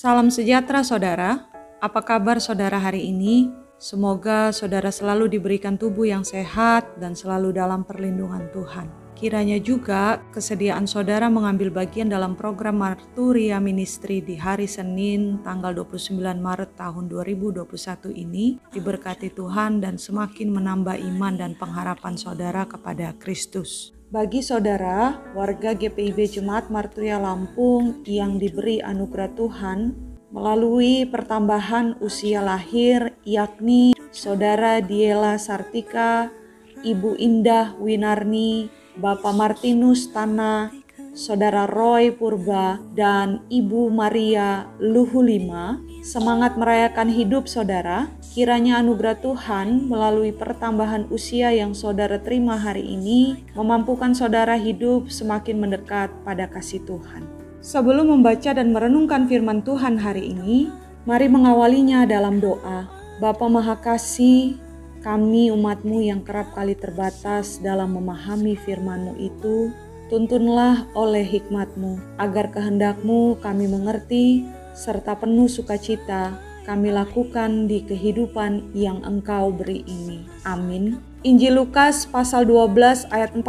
Salam sejahtera saudara, apa kabar saudara hari ini? Semoga saudara selalu diberikan tubuh yang sehat dan selalu dalam perlindungan Tuhan. Kiranya juga kesediaan saudara mengambil bagian dalam program Marturia Ministry di hari Senin tanggal 29 Maret tahun 2021 ini diberkati Tuhan dan semakin menambah iman dan pengharapan saudara kepada Kristus. Bagi saudara, warga GPIB Jemaat Marturia Lampung yang diberi anugerah Tuhan melalui pertambahan usia lahir, yakni Saudara Diela Sartika, Ibu Indah Winarni, Bapak Martinus Tana, Saudara Roy Purba, dan Ibu Maria Luhulima. Semangat merayakan hidup saudara. Kiranya anugerah Tuhan melalui pertambahan usia yang saudara terima hari ini memampukan saudara hidup semakin mendekat pada kasih Tuhan. Sebelum membaca dan merenungkan firman Tuhan hari ini, mari mengawalinya dalam doa. Bapa Maha Kasih, kami umat-Mu yang kerap kali terbatas dalam memahami firman-Mu itu, tuntunlah oleh hikmat-Mu, agar kehendak-Mu kami mengerti, serta penuh sukacita kami lakukan di kehidupan yang Engkau beri ini. Amin. Injil Lukas pasal 12 ayat 41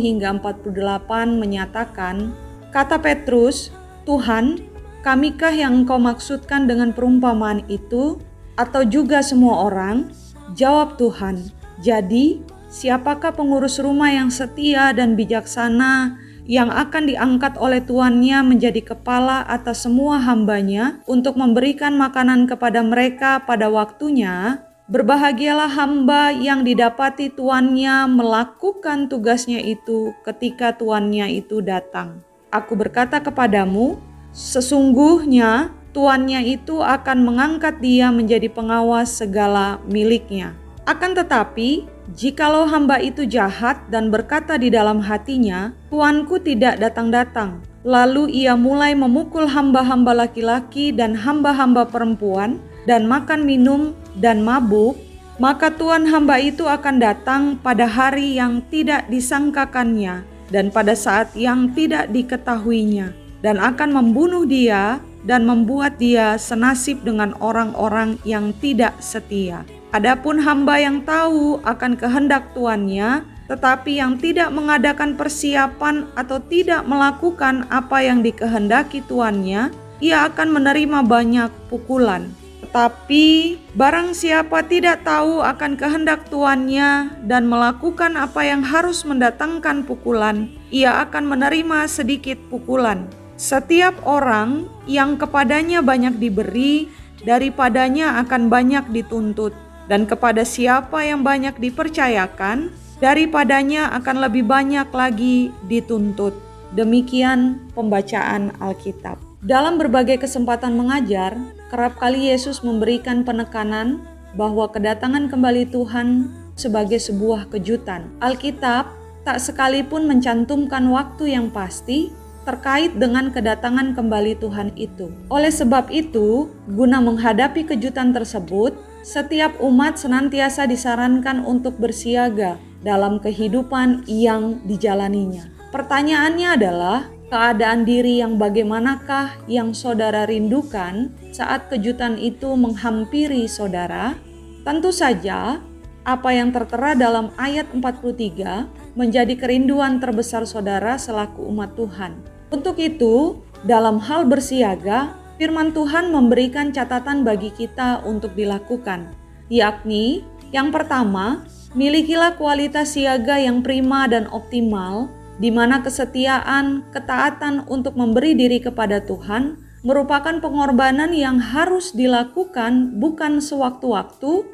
hingga 48 menyatakan, kata Petrus, Tuhan, kamikah yang Engkau maksudkan dengan perumpamaan itu, atau juga semua orang? Jawab Tuhan, jadi siapakah pengurus rumah yang setia dan bijaksana yang akan diangkat oleh tuannya menjadi kepala atas semua hambanya untuk memberikan makanan kepada mereka pada waktunya? Berbahagialah hamba yang didapati tuannya melakukan tugasnya itu ketika tuannya itu datang. Aku berkata kepadamu, sesungguhnya tuannya itu akan mengangkat dia menjadi pengawas segala miliknya. Akan tetapi, jikalau hamba itu jahat dan berkata di dalam hatinya, tuanku tidak datang-datang, lalu ia mulai memukul hamba-hamba laki-laki dan hamba-hamba perempuan, dan makan minum dan mabuk, maka tuan hamba itu akan datang pada hari yang tidak disangkakannya, dan pada saat yang tidak diketahuinya, dan akan membunuh dia, dan membuat dia senasib dengan orang-orang yang tidak setia. Adapun hamba yang tahu akan kehendak tuannya, tetapi yang tidak mengadakan persiapan atau tidak melakukan apa yang dikehendaki tuannya, ia akan menerima banyak pukulan. Tetapi barang siapa tidak tahu akan kehendak tuannya dan melakukan apa yang harus mendatangkan pukulan, ia akan menerima sedikit pukulan. Setiap orang yang kepadanya banyak diberi, daripadanya akan banyak dituntut. Dan kepada siapa yang banyak dipercayakan, daripadanya akan lebih banyak lagi dituntut. Demikian pembacaan Alkitab. Dalam berbagai kesempatan mengajar, kerap kali Yesus memberikan penekanan bahwa kedatangan kembali Tuhan sebagai sebuah kejutan. Alkitab tak sekalipun mencantumkan waktu yang pasti terkait dengan kedatangan kembali Tuhan itu. Oleh sebab itu, guna menghadapi kejutan tersebut, setiap umat senantiasa disarankan untuk bersiaga dalam kehidupan yang dijalaninya. Pertanyaannya adalah, keadaan diri yang bagaimanakah yang saudara rindukan saat kejutan itu menghampiri saudara? Tentu saja, apa yang tertera dalam ayat 43 menjadi kerinduan terbesar saudara selaku umat Tuhan. Untuk itu, dalam hal bersiaga, firman Tuhan memberikan catatan bagi kita untuk dilakukan, yakni yang pertama, milikilah kualitas siaga yang prima dan optimal, di mana kesetiaan, ketaatan untuk memberi diri kepada Tuhan merupakan pengorbanan yang harus dilakukan bukan sewaktu-waktu,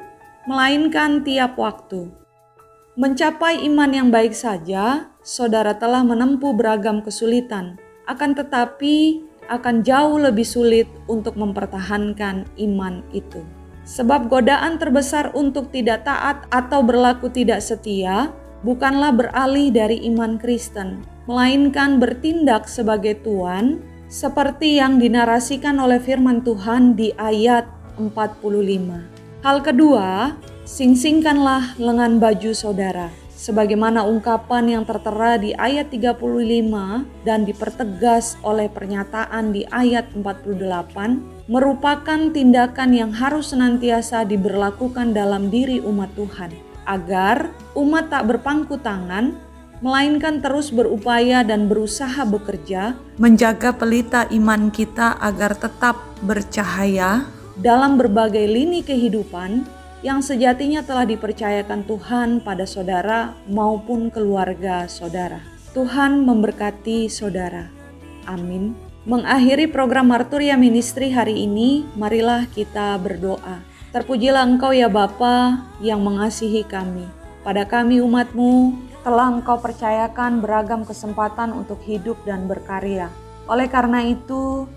melainkan tiap waktu. Mencapai iman yang baik saja, saudara telah menempuh beragam kesulitan, akan tetapi akan jauh lebih sulit untuk mempertahankan iman itu. Sebab godaan terbesar untuk tidak taat atau berlaku tidak setia bukanlah beralih dari iman Kristen, melainkan bertindak sebagai tuan, seperti yang dinarasikan oleh firman Tuhan di ayat 45. Hal kedua, sing-singkanlah lengan baju saudara. sebagaimana ungkapan yang tertera di ayat 35 dan dipertegas oleh pernyataan di ayat 48, merupakan tindakan yang harus senantiasa diberlakukan dalam diri umat Tuhan, agar umat tak berpangku tangan, melainkan terus berupaya dan berusaha bekerja, menjaga pelita iman kita agar tetap bercahaya dalam berbagai lini kehidupan yang sejatinya telah dipercayakan Tuhan pada saudara maupun keluarga saudara. Tuhan memberkati saudara. Amin. Mengakhiri program Marturia Ministry hari ini, marilah kita berdoa. Terpujilah Engkau ya Bapa yang mengasihi kami. Pada kami umat-Mu telah Engkau percayakan beragam kesempatan untuk hidup dan berkarya. Oleh karena itu,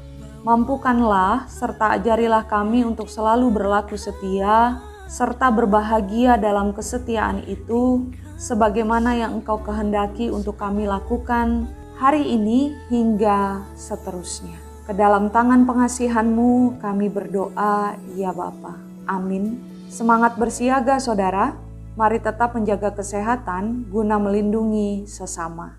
mampukanlah serta ajarilah kami untuk selalu berlaku setia, serta berbahagia dalam kesetiaan itu, sebagaimana yang Engkau kehendaki untuk kami lakukan hari ini hingga seterusnya. Ke dalam tangan pengasihan-Mu kami berdoa, ya Bapa. Amin. Semangat bersiaga saudara, mari tetap menjaga kesehatan guna melindungi sesama.